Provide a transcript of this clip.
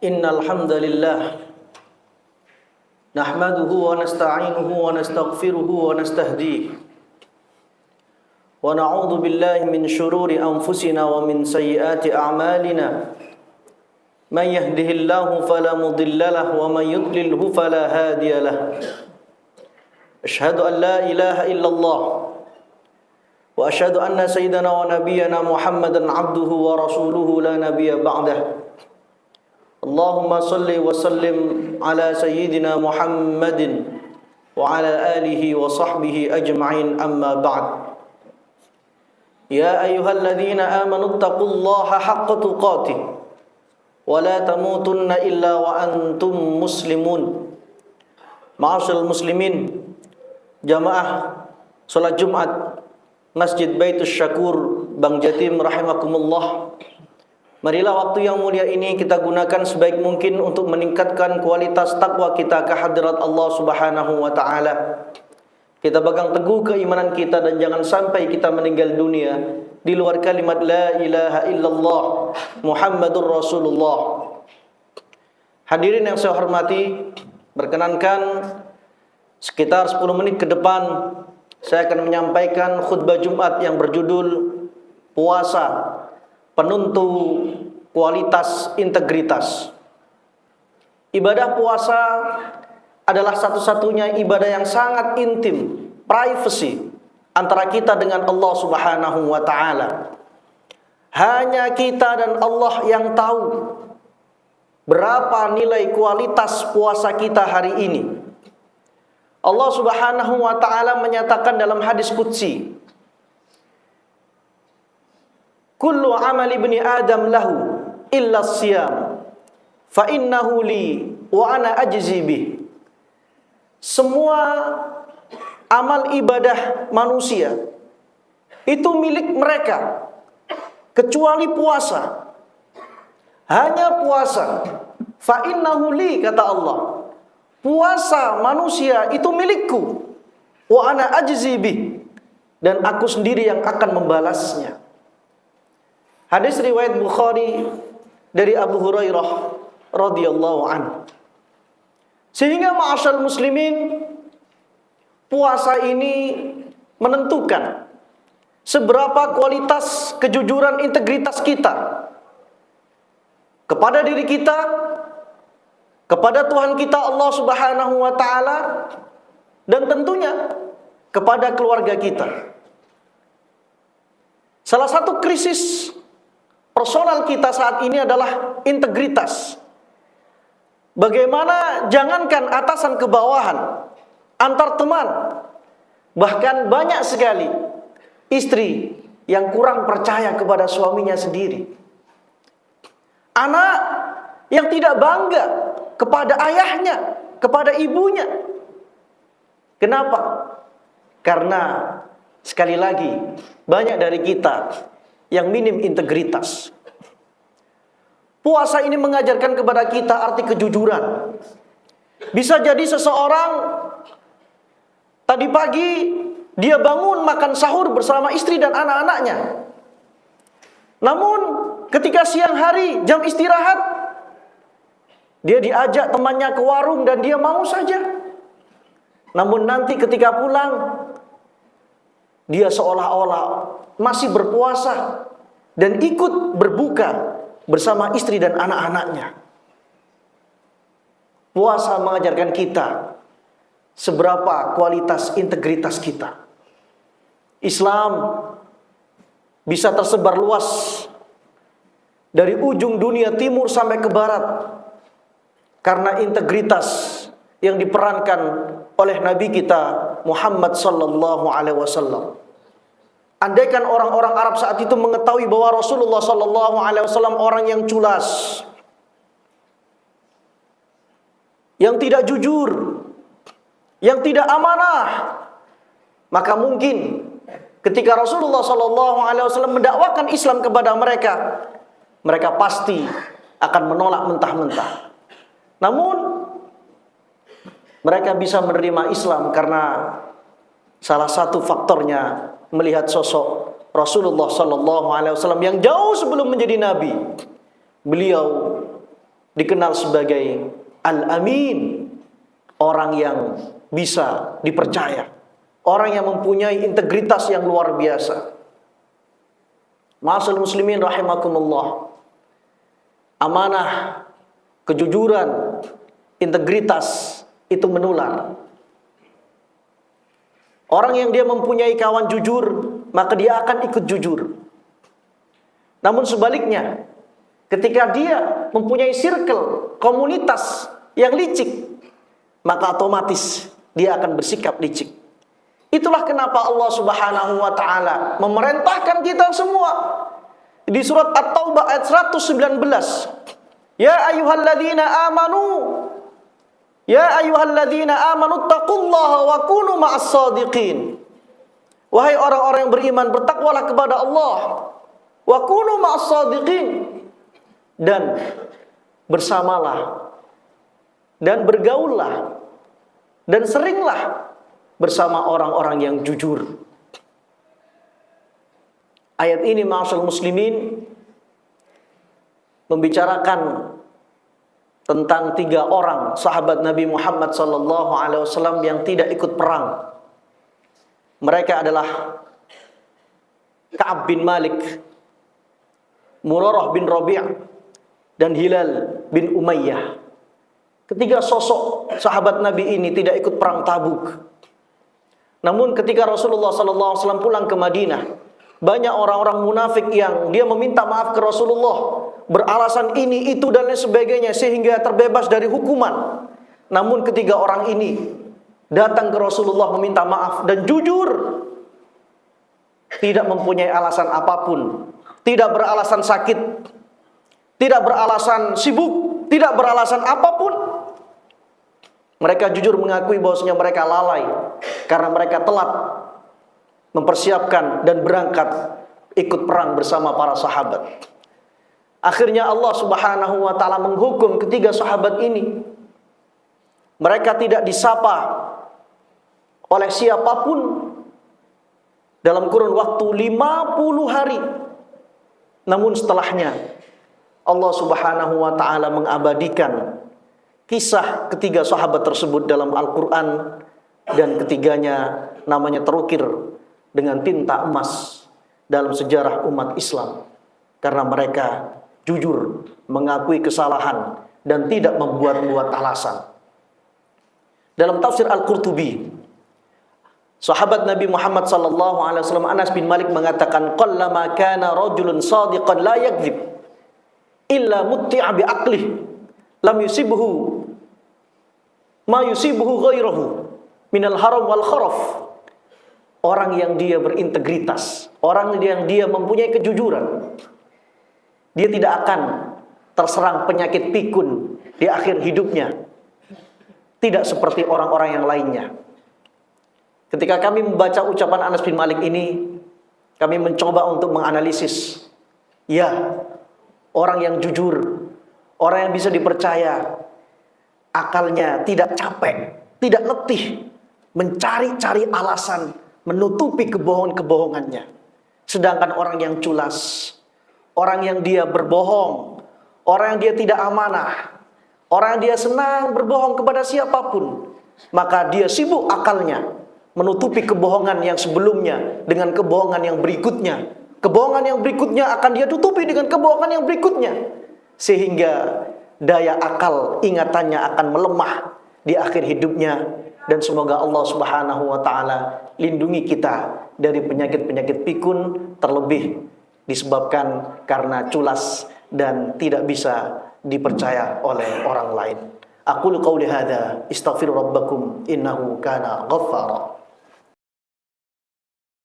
Innal hamdalillah nahmaduhu wa nasta'inuhu wa nastaghfiruhu wa nastahdihi wa na'udzu billahi min shururi anfusina wa min sayyiati a'malina man yahdihillahu fala mudilla lahu wa man yudlilhu fala hadiya lahu asyhadu an la ilaha illallah wa asyhadu anna sayyidana wa nabiyyana Muhammadan 'abduhu wa rasuluhu la nabiyya ba'dahu. Allahumma salli wa sallim ala sayyidina Muhammadin wa ala alihi wa sahbihi ajma'in, amma ba'd. Ya ayyuhalladzina amanu taqullaha haqqa tuqatih wa la tamutunna illa wa antum muslimun. Ma'asyiral muslimin, jamaah salat Jumat Masjid Baitus Syakur Bang Jatim rahimakumullah. Marilah waktu yang mulia ini kita gunakan sebaik mungkin untuk meningkatkan kualitas takwa kita ke hadirat Allah Subhanahu wa taala. Kita pegang teguh keimanan kita dan jangan sampai kita meninggal dunia di luar kalimat la ilaha illallah Muhammadur Rasulullah. Hadirin yang saya hormati, berkenankan sekitar 10 menit ke depan saya akan menyampaikan khutbah Jumat yang berjudul Puasa Penentu Kualitas Integritas. Ibadah puasa adalah satu-satunya ibadah yang sangat intim, privacy antara kita dengan Allah Subhanahu wa taala. Hanya kita dan Allah yang tahu berapa nilai kualitas puasa kita hari ini. Allah Subhanahu wa taala menyatakan dalam hadis qudsi, kullu amali ibni Adam lahu illa siyam fa innahu li wa ana ajzi bih. Semua amal ibadah manusia itu milik mereka kecuali puasa. Hanya puasa. Fa innahu li, kata Allah. Puasa manusia itu milikku. Wa ana ajzi bih, dan aku sendiri yang akan membalasnya. Hadis riwayat Bukhari dari Abu Hurairah radhiyallahu anhu. Sehingga ma'asyal muslimin, puasa ini menentukan seberapa kualitas kejujuran integritas kita kepada diri kita, kepada Tuhan kita Allah Subhanahu wa taala, dan tentunya kepada keluarga kita. Salah satu krisis personal kita saat ini adalah integritas. Bagaimana jangankan atasan ke bawahan, antar teman, bahkan banyak sekali istri yang kurang percaya kepada suaminya sendiri. Anak yang tidak bangga kepada ayahnya, kepada ibunya. Kenapa? Karena sekali lagi banyak dari kita yang minim integritas. Puasa ini mengajarkan kepada kita arti kejujuran. Bisa jadi seseorang tadi pagi dia bangun makan sahur bersama istri dan anak-anaknya. Namun ketika siang hari jam istirahat, dia diajak temannya ke warung dan dia mau saja. Namun nanti ketika pulang, dia seolah-olah masih berpuasa dan ikut berbuka bersama istri dan anak-anaknya. Puasa mengajarkan kita seberapa kualitas integritas kita. Islam bisa tersebar luas dari ujung dunia timur sampai ke barat karena integritas yang diperankan oleh Nabi kita Muhammad sallallahu alaihi wasallam. Andaikan orang-orang Arab saat itu mengetahui bahwa Rasulullah sallallahu alaihi wasallam orang yang culas, yang tidak jujur, yang tidak amanah, maka mungkin ketika Rasulullah sallallahu alaihi wasallam mendakwakan Islam kepada mereka, mereka pasti akan menolak mentah-mentah. Namun mereka bisa menerima Islam karena salah satu faktornya melihat sosok Rasulullah sallallahu alaihi wasallam yang jauh sebelum menjadi nabi. Beliau dikenal sebagai Al-Amin, orang yang bisa dipercaya, orang yang mempunyai integritas yang luar biasa. Ma'asyiral muslimin rahimakumullah, amanah, kejujuran, integritas itu menular. Orang yang dia mempunyai kawan jujur, maka dia akan ikut jujur. Namun sebaliknya, ketika dia mempunyai circle, komunitas yang licik, maka otomatis dia akan bersikap licik. Itulah kenapa Allah Subhanahu wa taala memerintahkan kita semua di surat At-Taubah ayat 119. Ya ayyuhalladzina amanu, ya ayyuhalladzina amanu taqullaha wa kunu ma'as shadiqin. Wahai orang-orang yang beriman, bertakwalah kepada Allah. Wa kunu ma'as shadiqin, dan bersamalah dan bergaullah dan seringlah bersama orang-orang yang jujur. Ayat ini, ma'asyiral muslimin, membicarakan tentang 3 orang sahabat Nabi Muhammad SAW yang tidak ikut perang. Mereka adalah Ka'ab bin Malik, Murarah bin Rabi', dan Hilal bin Umayyah. Ketiga sosok sahabat Nabi ini tidak ikut perang Tabuk. Namun ketika Rasulullah SAW pulang ke Madinah, banyak orang-orang munafik yang dia meminta maaf ke Rasulullah, beralasan ini, itu, dan lain sebagainya, sehingga terbebas dari hukuman. Namun ketiga orang ini datang ke Rasulullah meminta maaf dan jujur, tidak mempunyai alasan apapun, tidak beralasan sakit, tidak beralasan sibuk, tidak beralasan apapun. Mereka jujur mengakui bahwasanya mereka lalai karena mereka telat mempersiapkan dan berangkat ikut perang bersama para sahabat. Akhirnya Allah Subhanahu wa taala menghukum ketiga sahabat ini. Mereka tidak disapa oleh siapapun dalam kurun waktu 50 hari. Namun setelahnya Allah Subhanahu wa taala mengabadikan kisah ketiga sahabat tersebut dalam Al-Qur'an, dan ketiganya namanya terukir dengan tinta emas dalam sejarah umat Islam karena mereka jujur mengakui kesalahan dan tidak membuat-buat alasan. Dalam tafsir Al-Qurtubi, sahabat Nabi Muhammad SAW Anas bin Malik mengatakan, qallama kana rajulun shadiqan la yakdzib illa mutti'a bi aqlih lam yusibhu ma yusibhu ghairahu minal haram wal kharaf. Orang yang dia berintegritas, orang yang dia mempunyai kejujuran, dia tidak akan terserang penyakit pikun di akhir hidupnya, tidak seperti orang-orang yang lainnya. Ketika kami membaca ucapan Anas bin Malik ini, kami mencoba untuk menganalisis. Ya, orang yang jujur, orang yang bisa dipercaya, akalnya tidak capek, tidak letih mencari-cari alasan, menutupi kebohongan-kebohongannya. Sedangkan orang yang culas, orang yang dia berbohong, orang yang dia tidak amanah, orang yang dia senang berbohong kepada siapapun, maka dia sibuk akalnya menutupi kebohongan yang sebelumnya dengan kebohongan yang berikutnya. Kebohongan yang berikutnya akan dia tutupi dengan kebohongan yang berikutnya, sehingga daya akal ingatannya akan melemah di akhir hidupnya. Dan semoga Allah Subhanahu wa taala lindungi kita dari penyakit-penyakit pikun, terlebih disebabkan karena culas dan tidak bisa dipercaya oleh orang lain. Aqulu qauli hadza, astaghfiru rabbakum innahu kana ghaffara.